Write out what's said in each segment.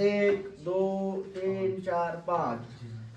1 2 3 4 5,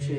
6।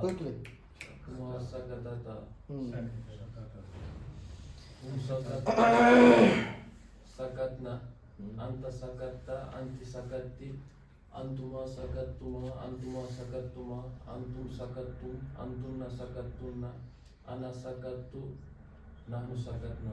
Quickly. Sakatna, anta sakatta, anti sakatti, antuma sakattuma, antuma sakattuma, antum sakattum, antunna sakattunna, ana sakattu, nahnu sakatna.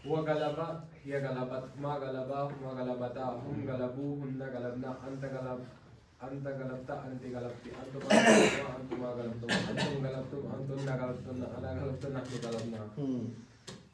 Huwa galaba, hiya galabat, ma galaba, huma galabata, hum galabu, hunna galabna, anta galabta, anti galabti, antuma galabtuma, antuma galabtuma, antum galabtum, antunna galabtunna, ana galabtunna, nahnu galabna.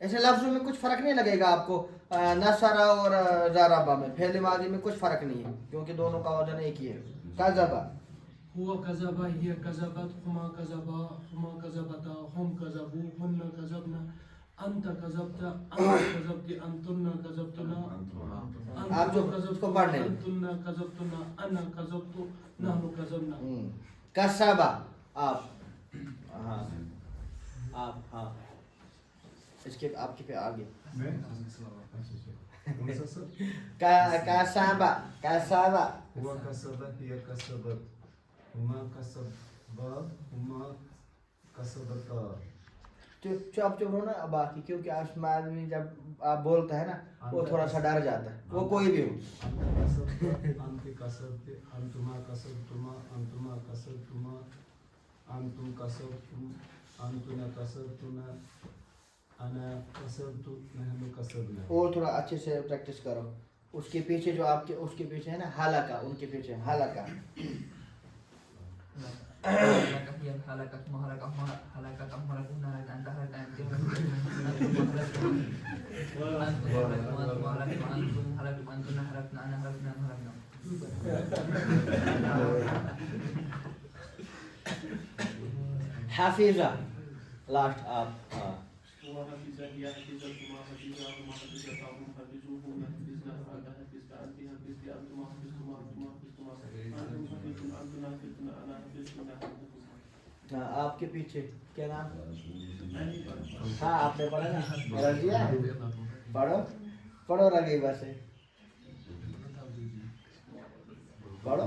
ایسے لفظوں میں کچھ فرق نہیں لگے گا آپ کو نصرہ اور ضربہ میں، فعل ماضی میں کچھ فرق نہیں ہے کیونکہ دونوں کا وزن ایک ہی ہے. کذبہ هو كذب هي كذبت هما كذبا هما كذبتا هم كذبوا هن كذبنا أنت كذبت أنت كذبت أنتن كذبتنا آپ جو اس کو پڑھ لیں. أنتن كذبتنا أنا كذبت نحن كذبنا. کسبہ آپ ہاں آپ ہاں اس کے آپ کے پہ آگے کسبہ کسبہ هو كسب هي كسبت هما كسبا هما كسبتا. چپ ہونا باقی، کیونکہ آسمان آدمی جب آپ بولتا ہے نا وہ تھوڑا سا ڈر جاتا ہے، وہ کوئی بھی ہو. انت كسبت انتما كسبتما انتما كسبتما انتم كسبتم انتن كسبتنا انا كسبت نحن كسبنا. وہ تھوڑا اچھے سے پریکٹس کرو. اس کے پیچھے جو آپ کے اس کے پیچھے ہے نا حلقہ، ان کے پیچھے حلقہ. حافظہ لاسٹ آپ ہاں وحفظ هي حفظت وما حفظها وما حفظتها هم حفظوه ما حفظنا فأنت حفظت أنت حفظت أنتما حفظتما أنتما حفظتما أنتم حفظتم أنتم حفظتم أنا حفظت نحن حفظنا. ہاں آپ کے پیچھے کیا نام؟ ہاں آپ نے پڑھا نا رضیہ، پڑھو پڑھو رغیبہ سے پڑھو.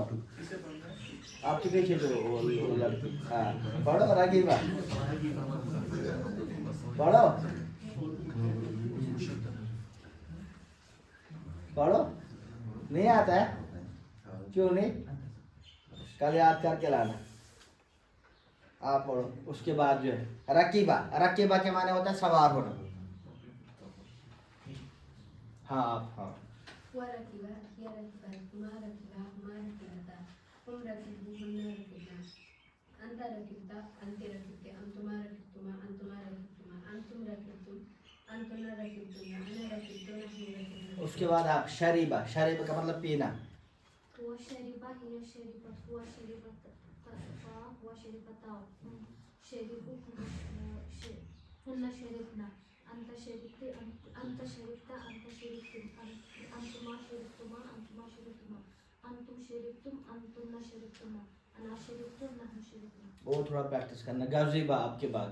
آپ کے پیچھے جو لڑکی ہاں پڑھو رغیبہ پڑھو پڑھو. نہیں آتا ہے کیوں نہیں؟ کل یاد کر کے لانا. آپ پڑھو. اس کے بعد جو ہے رکیبہ. رکیبہ کے معنی ہوتا ہے سوار ہونا. ہاں آپ ہاں وركبا هي ركبت ما ركبا ما ركبتا هم ركبوا هن ركبنا أنت ركبت أنت ركبت أنتما ركبتما أنتما ركبتما أنتم ركبتم أنتن ركبتما أنا ركبت نحن ركبنا. اس کے بعد آپ شریبہ. شریبہ کا مطلب پینا. هو شرب هي شربت هو شربت هو شربتا شربوا هن شربنا أنت شربت أنت شربت أنت شربتم أنتما شربتما أنتما شربتما أنتم شربتم أنتن شربتما أنا شربت نحن شربنا. وہ تھوڑا پریکٹس کرنا. غضبہ آپ کے بعد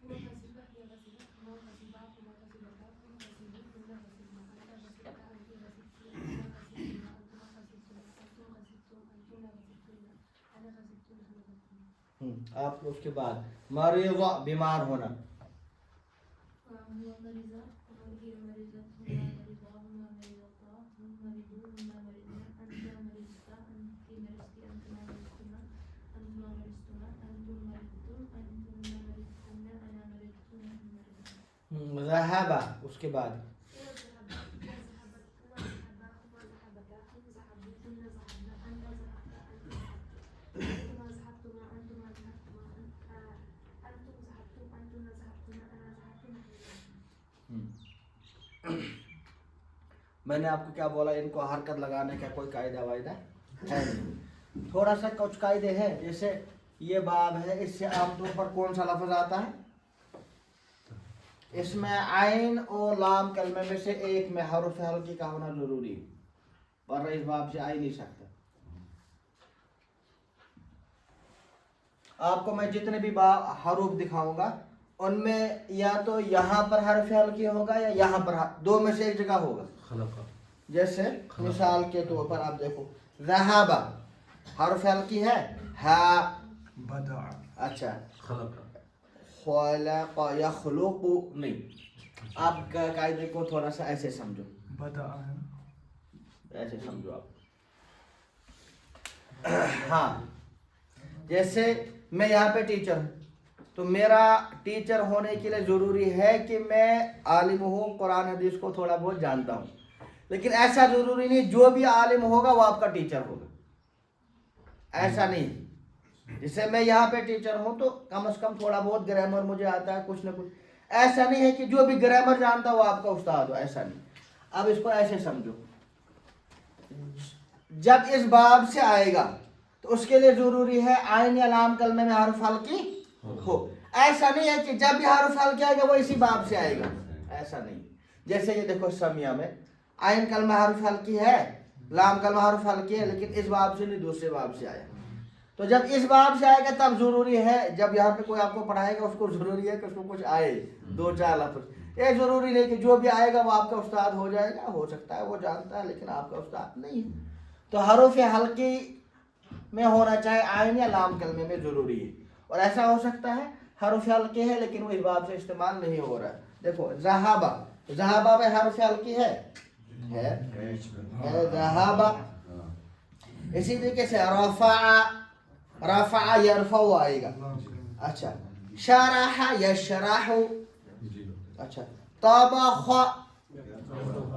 هو غضب هي غضبت هما غضبا هما غضبتا هم غضبوا هن غضبنا أنا غضبت أنت غضبتي أنت غضبتما أنتما غضبتم أنتم غضبتم أنتن غضبتن أنا غضبت نحن غضبنا. آپ اس کے بعد مریض بیمار ہونا. هو مريضة هي مريضة هما مريضة هما مريضتا هم مريضوا هما مريضنا أنت مريضت أنت مريضتي أنتما مريضتما أنتما مريضتما أنتم مريضتم أنتن مريضتن أنا مريضت نحن مريضون. ذهب اس کے بعد میں نے آپ کو کیا بولا، ان کو حرکت لگانے کا کوئی قاعدہ وائدہ ہے نہیں. تھوڑا سا کچھ قاعدے ہیں، جیسے یہ باب ہے، اس سے عام طور پر کون سا لفظ آتا ہے؟ اس میں عین اور لام کلمے میں سے ایک میں حرف حلقی کا ہونا ضروری ہے، ورنہ اس باب سے آ ہی نہیں سکتا. آپ کو میں جتنے بھی حروف دکھاؤں گا ان میں یا تو یہاں پر حرف حلقی ہوگا یا یہاں پر، دو میں سے ایک جگہ ہوگا. جیسے مثال کے طور پر آپ دیکھو ذہب حرف حلقی ہے ہا. بدع اچھا خلق یخلق نہیں. آپ قاعدے کو تھوڑا سا ایسے سمجھو، بدع ہے نا. ایسے سمجھو آپ. ہاں جیسے میں یہاں پہ ٹیچر ہوں تو میرا ٹیچر ہونے کے لیے ضروری ہے کہ میں عالم ہوں، قرآن حدیث کو تھوڑا بہت جانتا ہوں. لیکن ایسا ضروری نہیں جو بھی عالم ہوگا وہ آپ کا ٹیچر ہوگا، ایسا نہیں. جیسے میں یہاں پہ ٹیچر ہوں تو کم از کم تھوڑا بہت گرامر مجھے آتا ہے، کچھ نہ کچھ. ایسا نہیں ہے کہ جو بھی گرامر جانتا وہ آپ کا استاد ہو, ایسا نہیں. اب اس کو ایسے سمجھو, جب اس باب سے آئے گا تو اس کے لیے ضروری ہے آئین یا لام کلمے میں حرف حلقی ہو. ایسا نہیں ہے کہ جب بھی حرف حلقی آئے گا وہ اسی باب سے آئے گا, ایسا نہیں. جیسے یہ دیکھو سمیہ میں آئین کلمہ حرف حلقی ہے, لام کلمہ حرف حلقی ہے, لیکن اس باب سے نہیں دوسرے باب سے آیا. تو جب اس باب سے آئے گا تب ضروری ہے, جب یہاں پہ کوئی آپ کو پڑھائے گا اس کو ضروری ہے کہ اس کو کچھ آئے, 2-4 لفظ. یہ ضروری نہیں کہ جو بھی آئے گا وہ آپ کا استاد ہو جائے گا, ہو سکتا ہے وہ جانتا ہے لیکن آپ کا استاد نہیں ہے. تو حروف حلقی میں ہونا چاہے آئین یا لام کلمے میں ضروری ہے. اور ایسا ہو سکتا ہے حروف حلقی ہے لیکن وہ اس باب سے استعمال نہیں ہو رہا ہے. دیکھو ذہابہ, ذہابہ میں حرف حلقی ہے ذہابہ. اسی طریقے سے رفع, رفع یرفع آئے گا. اچھا شرح یشرح, اچھا طبخ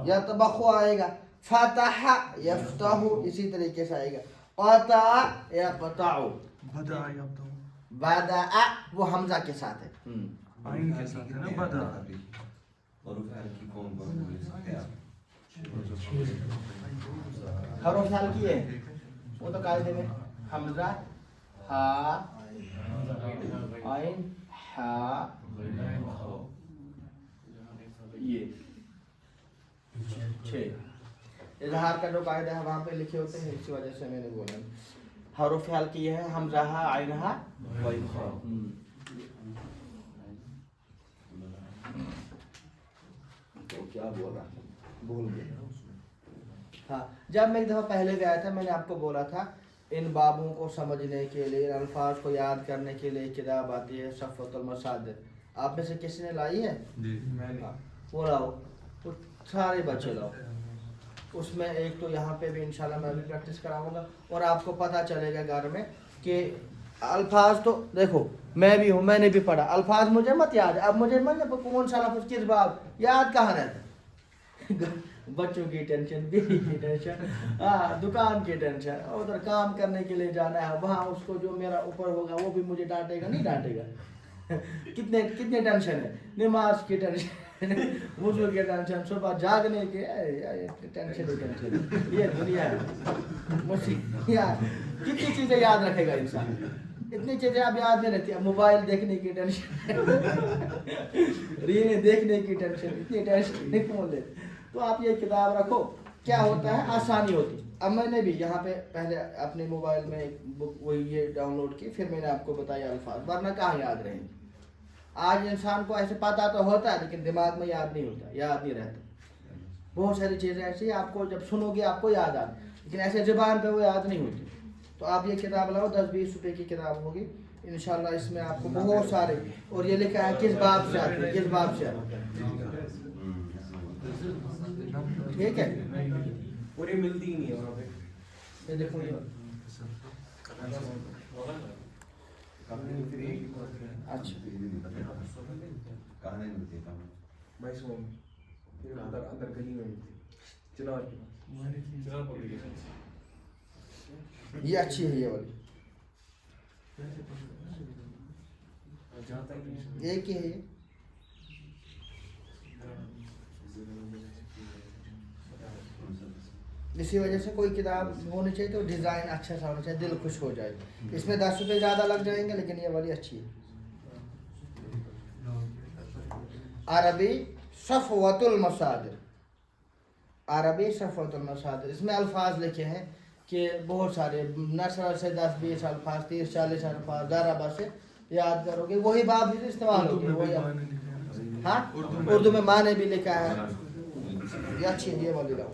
یطبخ آئے گا. فتح یفتح اسی طریقے سے آئے گا. قطع یقطع. بدأ يبدأ, بدأ وہ حمزہ کے ساتھ ہے, آئین کے ساتھ ہے نا بدأ. حروف حلقی ہے وہ تو قاعدے میں حمزہ ہا عین ہا, یہ 6 اظہار کا جو قاعدہ ہے وہاں پہ لکھے ہوتے ہیں, اسی وجہ سے میں نے بولا. حروف حلقی ہے حمزہ ہا عین ہا وعین ہا. تو کیا بول رہا تھا, بھول گیا. ہاں, جب میں ایک دفعہ پہلے بھی آیا تھا میں نے آپ کو بولا تھا ان بابوں کو سمجھنے کے لیے, ان الفاظ کو یاد کرنے کے لیے کتاب آتی ہے صفوۃ المصادر. آپ میں سے کسی نے لائی ہے؟ جی وہ لاؤ, وہ سارے بچے لاؤ. اس میں ایک تو یہاں پہ بھی انشاءاللہ میں بھی پریکٹس کراؤں گا اور آپ کو پتہ چلے گا گھر میں کہ الفاظ تو دیکھو میں بھی ہوں, میں نے بھی پڑھا, الفاظ مجھے مت یاد ہے. اب مجھے کون سا لفظ کس باب یاد کہاں رہتا ہے. بچوں کی ٹینشن, بیوی کی ٹینشن, دکان کی ٹینشن, ادھر کام کرنے کے لیے جانا ہے, وہاں اس کو جو میرا اوپر ہوگا وہ بھی مجھے ڈانٹے گا نہیں ڈانٹے گا. کتنے ٹینشن ہے, نماز کی ٹینشن, وضو کی ٹینشن, صبح جاگنے کے ٹینشن ہی ٹینشن. یہ دنیا ہے, کتنی چیزیں یاد رکھے گا انسان, اتنی چیزیں اب یاد نہیں رہتی. موبائل دیکھنے کی ٹینشن, ریلیں دیکھنے کی ٹینشن, اتنی ٹینشن نہیں کون لیتے. تو آپ یہ کتاب رکھو, کیا ہوتا ہے آسانی ہوتی. اب میں نے بھی یہاں پہ پہلے اپنے موبائل میں ایک بک وہی یہ ڈاؤن لوڈ کی, پھر میں نے آپ کو بتایا الفاظ, ورنہ کہاں یاد رہیں گے. آج انسان کو ایسے پتہ تو ہوتا ہے لیکن دماغ میں یاد نہیں ہوتا, یاد نہیں رہتا. بہت ساری چیزیں ایسی آپ کو جب سنو گے آپ کو یاد آتی, لیکن ایسے زبان پہ وہ یاد نہیں ہوتی. تو آپ یہ کتاب لاؤ, 10-20 روپے کی کتاب ہوگی انشاءاللہ. اس میں آپ کو بہت سارے, اور یہ لکھا ہے کس باب سے آتے ہیں, کس باب سے آتے ہیں. ٹھیک ہے, پوری ملتی ہی نہیں ہے وہاں پہ. یہ دیکھو یہ اچھا اندر گلی میں چنار یہ اچھی ہے, یہ والی ایک ہی ہے. یہ اسی وجہ سے کوئی کتاب ہونی چاہیے تو ڈیزائن اچھا سا ہونا چاہیے, دل خوش ہو جائے. اس میں 10 روپے زیادہ لگ جائیں گے لیکن یہ والی اچھی ہے. عربی صفوۃ المصادر, عربی صفوۃ المصادر. اس میں الفاظ لکھے ہیں کہ بہت سارے, نثر سے 10-20 الفاظ, 30-40 الفاظ ضربہ سے یاد کرو گے, وہی باب بھی استعمال ہوگی. وہی ہاں, اردو میں معنی بھی لکھا ہے. یہ اچھی ہے, یہ والی لاؤ.